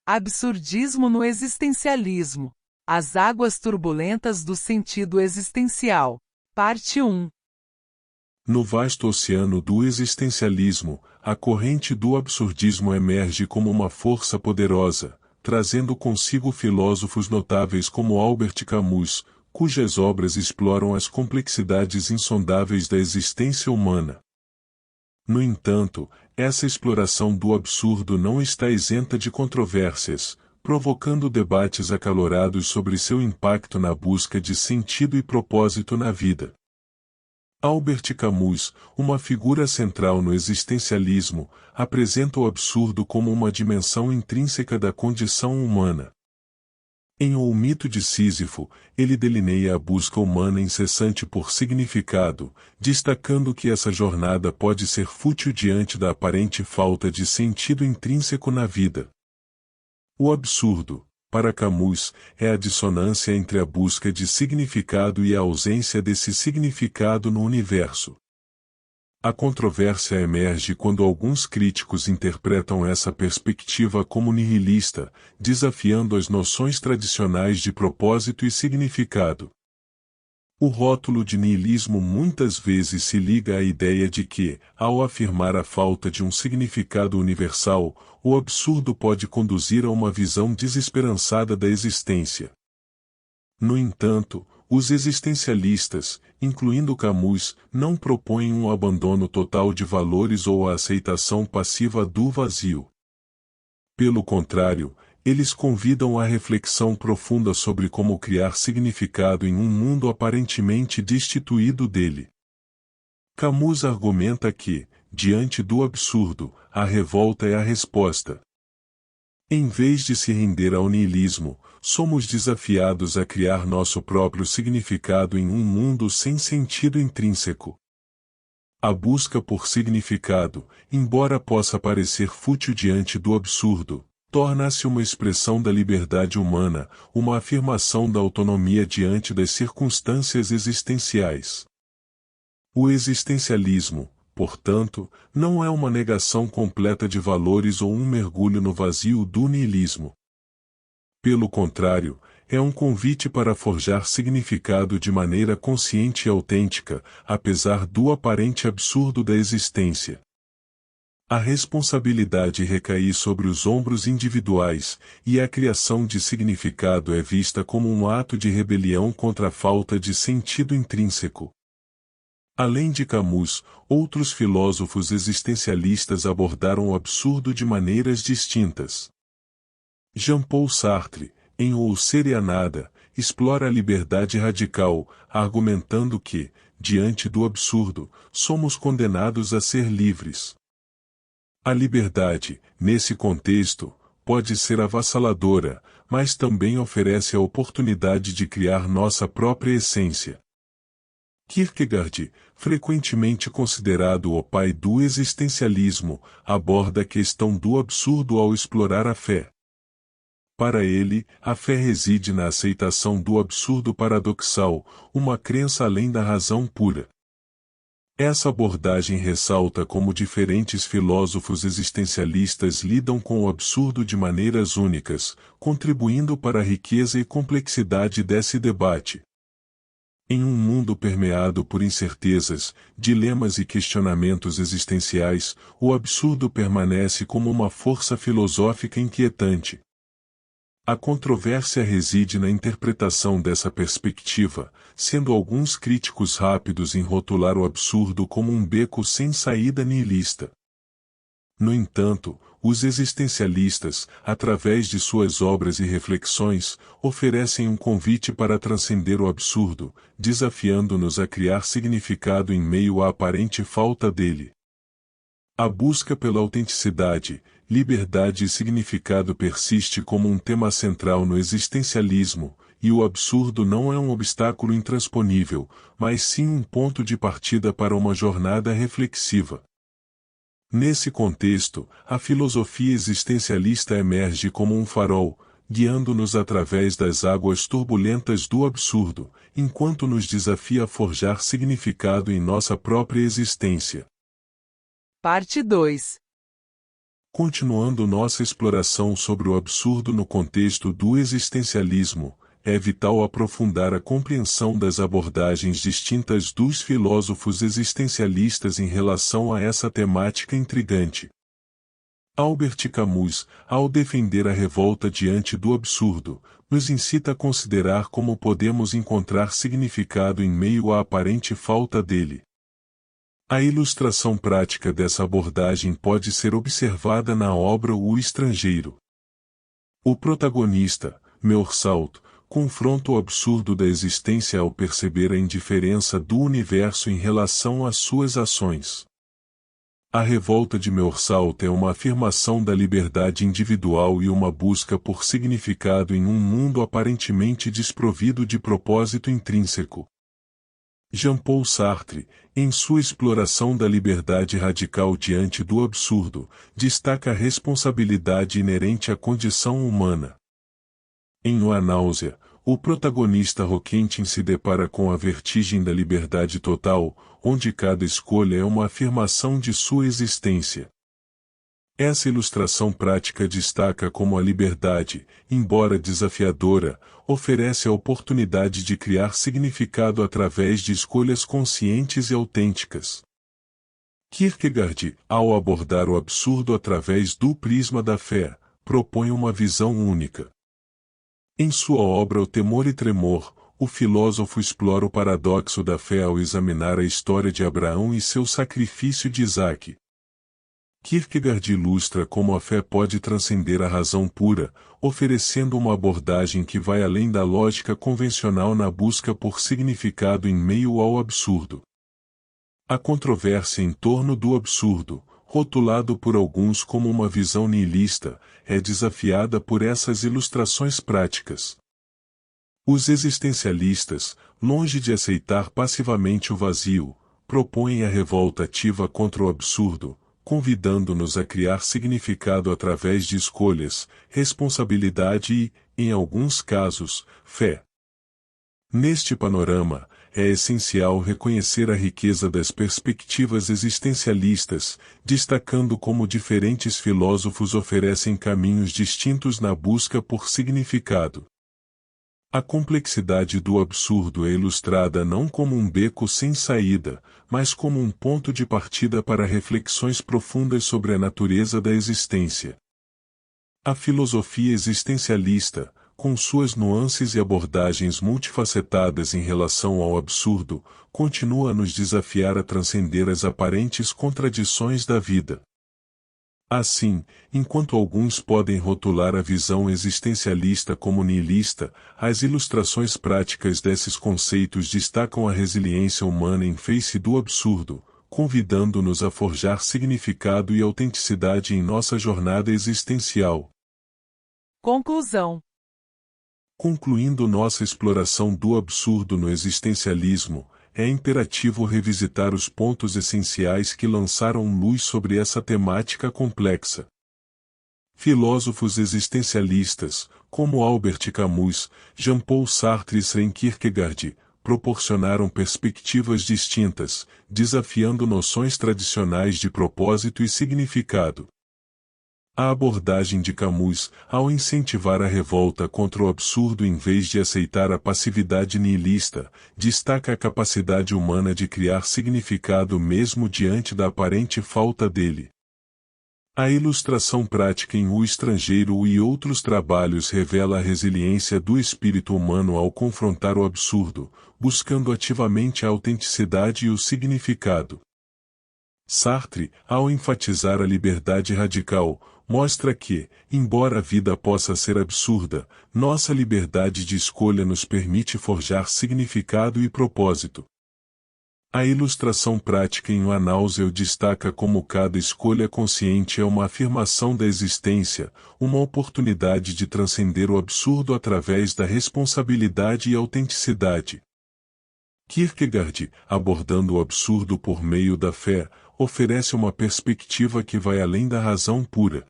Absurdismo no existencialismo. As águas turbulentas do sentido existencial. Parte 1. No vasto oceano do existencialismo, a corrente do absurdismo emerge como uma força poderosa, trazendo consigo filósofos notáveis como Albert Camus, cujas obras exploram as complexidades insondáveis da existência humana. No entanto, essa exploração do absurdo não está isenta de controvérsias, provocando debates acalorados sobre seu impacto na busca de sentido e propósito na vida. Albert Camus, uma figura central no existencialismo, apresenta o absurdo como uma dimensão intrínseca da condição humana. Em O Mito de Sísifo, ele delineia a busca humana incessante por significado, destacando que essa jornada pode ser fútil diante da aparente falta de sentido intrínseco na vida. O absurdo, para Camus, é a dissonância entre a busca de significado e a ausência desse significado no universo. A controvérsia emerge quando alguns críticos interpretam essa perspectiva como nihilista, desafiando as noções tradicionais de propósito e significado. O rótulo de niilismo muitas vezes se liga à ideia de que, ao afirmar a falta de um significado universal, o absurdo pode conduzir a uma visão desesperançada da existência. No entanto, os existencialistas, incluindo Camus, não propõem um abandono total de valores ou a aceitação passiva do vazio. Pelo contrário, eles convidam à reflexão profunda sobre como criar significado em um mundo aparentemente destituído dele. Camus argumenta que, diante do absurdo, a revolta é a resposta. Em vez de se render ao niilismo, somos desafiados a criar nosso próprio significado em um mundo sem sentido intrínseco. A busca por significado, embora possa parecer fútil diante do absurdo, torna-se uma expressão da liberdade humana, uma afirmação da autonomia diante das circunstâncias existenciais. O existencialismo, portanto, não é uma negação completa de valores ou um mergulho no vazio do niilismo. Pelo contrário, é um convite para forjar significado de maneira consciente e autêntica, apesar do aparente absurdo da existência. A responsabilidade recai sobre os ombros individuais, e a criação de significado é vista como um ato de rebelião contra a falta de sentido intrínseco. Além de Camus, outros filósofos existencialistas abordaram o absurdo de maneiras distintas. Jean-Paul Sartre, em O Ser e a Nada, explora a liberdade radical, argumentando que, diante do absurdo, somos condenados a ser livres. A liberdade, nesse contexto, pode ser avassaladora, mas também oferece a oportunidade de criar nossa própria essência. Kierkegaard, frequentemente considerado o pai do existencialismo, aborda a questão do absurdo ao explorar a fé. Para ele, a fé reside na aceitação do absurdo paradoxal, uma crença além da razão pura. Essa abordagem ressalta como diferentes filósofos existencialistas lidam com o absurdo de maneiras únicas, contribuindo para a riqueza e complexidade desse debate. Em um mundo permeado por incertezas, dilemas e questionamentos existenciais, o absurdo permanece como uma força filosófica inquietante. A controvérsia reside na interpretação dessa perspectiva, sendo alguns críticos rápidos em rotular o absurdo como um beco sem saída nihilista. No entanto, os existencialistas, através de suas obras e reflexões, oferecem um convite para transcender o absurdo, desafiando-nos a criar significado em meio à aparente falta dele. A busca pela autenticidade, liberdade e significado persiste como um tema central no existencialismo, e o absurdo não é um obstáculo intransponível, mas sim um ponto de partida para uma jornada reflexiva. Nesse contexto, a filosofia existencialista emerge como um farol, guiando-nos através das águas turbulentas do absurdo, enquanto nos desafia a forjar significado em nossa própria existência. Parte 2. Continuando nossa exploração sobre o absurdo no contexto do existencialismo, é vital aprofundar a compreensão das abordagens distintas dos filósofos existencialistas em relação a essa temática intrigante. Albert Camus, ao defender a revolta diante do absurdo, nos incita a considerar como podemos encontrar significado em meio à aparente falta dele. A ilustração prática dessa abordagem pode ser observada na obra O Estrangeiro. O protagonista, Meursault, confronta o absurdo da existência ao perceber a indiferença do universo em relação às suas ações. A revolta de Meursault é uma afirmação da liberdade individual e uma busca por significado em um mundo aparentemente desprovido de propósito intrínseco. Jean-Paul Sartre, em sua exploração da liberdade radical diante do absurdo, destaca a responsabilidade inerente à condição humana. Em A Náusea, o protagonista Roquentin se depara com a vertigem da liberdade total, onde cada escolha é uma afirmação de sua existência. Essa ilustração prática destaca como a liberdade, embora desafiadora, oferece a oportunidade de criar significado através de escolhas conscientes e autênticas. Kierkegaard, ao abordar o absurdo através do prisma da fé, propõe uma visão única. Em sua obra O Temor e Tremor, o filósofo explora o paradoxo da fé ao examinar a história de Abraão e seu sacrifício de Isaque. Kierkegaard ilustra como a fé pode transcender a razão pura, oferecendo uma abordagem que vai além da lógica convencional na busca por significado em meio ao absurdo. A controvérsia em torno do absurdo, rotulado por alguns como uma visão nihilista, é desafiada por essas ilustrações práticas. Os existencialistas, longe de aceitar passivamente o vazio, propõem a revolta ativa contra o absurdo, convidando-nos a criar significado através de escolhas, responsabilidade e, em alguns casos, fé. Neste panorama, é essencial reconhecer a riqueza das perspectivas existencialistas, destacando como diferentes filósofos oferecem caminhos distintos na busca por significado. A complexidade do absurdo é ilustrada não como um beco sem saída, mas como um ponto de partida para reflexões profundas sobre a natureza da existência. A filosofia existencialista, com suas nuances e abordagens multifacetadas em relação ao absurdo, continua a nos desafiar a transcender as aparentes contradições da vida. Assim, enquanto alguns podem rotular a visão existencialista como nihilista, as ilustrações práticas desses conceitos destacam a resiliência humana em face do absurdo, convidando-nos a forjar significado e autenticidade em nossa jornada existencial. Conclusão. Concluindo nossa exploração do absurdo no existencialismo, é imperativo revisitar os pontos essenciais que lançaram luz sobre essa temática complexa. Filósofos existencialistas, como Albert Camus, Jean-Paul Sartre e Søren Kierkegaard, proporcionaram perspectivas distintas, desafiando noções tradicionais de propósito e significado. A abordagem de Camus, ao incentivar a revolta contra o absurdo em vez de aceitar a passividade nihilista, destaca a capacidade humana de criar significado mesmo diante da aparente falta dele. A ilustração prática em O Estrangeiro e outros trabalhos revela a resiliência do espírito humano ao confrontar o absurdo, buscando ativamente a autenticidade e o significado. Sartre, ao enfatizar a liberdade radical, mostra que, embora a vida possa ser absurda, nossa liberdade de escolha nos permite forjar significado e propósito. A ilustração prática em A Náusea destaca como cada escolha consciente é uma afirmação da existência, uma oportunidade de transcender o absurdo através da responsabilidade e autenticidade. Kierkegaard, abordando o absurdo por meio da fé, oferece uma perspectiva que vai além da razão pura.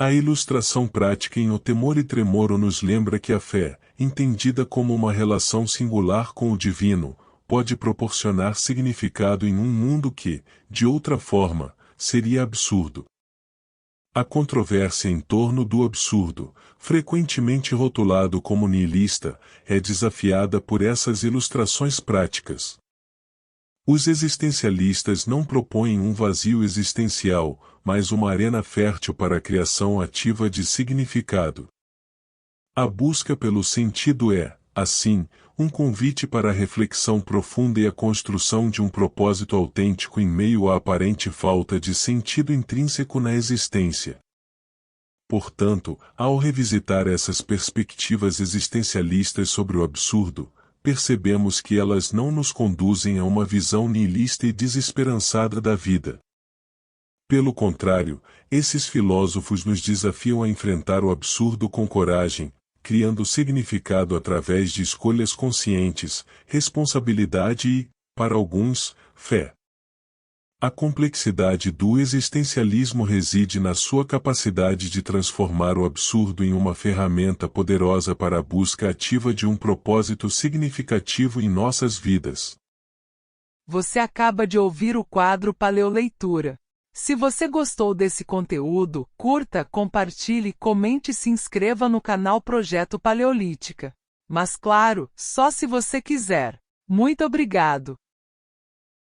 A ilustração prática em O Temor e Tremor nos lembra que a fé, entendida como uma relação singular com o divino, pode proporcionar significado em um mundo que, de outra forma, seria absurdo. A controvérsia em torno do absurdo, frequentemente rotulado como nihilista, é desafiada por essas ilustrações práticas. Os existencialistas não propõem um vazio existencial, mas uma arena fértil para a criação ativa de significado. A busca pelo sentido é, assim, um convite para a reflexão profunda e a construção de um propósito autêntico em meio à aparente falta de sentido intrínseco na existência. Portanto, ao revisitar essas perspectivas existencialistas sobre o absurdo, percebemos que elas não nos conduzem a uma visão nihilista e desesperançada da vida. Pelo contrário, esses filósofos nos desafiam a enfrentar o absurdo com coragem, criando significado através de escolhas conscientes, responsabilidade e, para alguns, fé. A complexidade do existencialismo reside na sua capacidade de transformar o absurdo em uma ferramenta poderosa para a busca ativa de um propósito significativo em nossas vidas. Você acaba de ouvir o quadro Paleoleitura. Se você gostou desse conteúdo, curta, compartilhe, comente e se inscreva no canal Projeto Paleolítica. Mas claro, só se você quiser. Muito obrigado!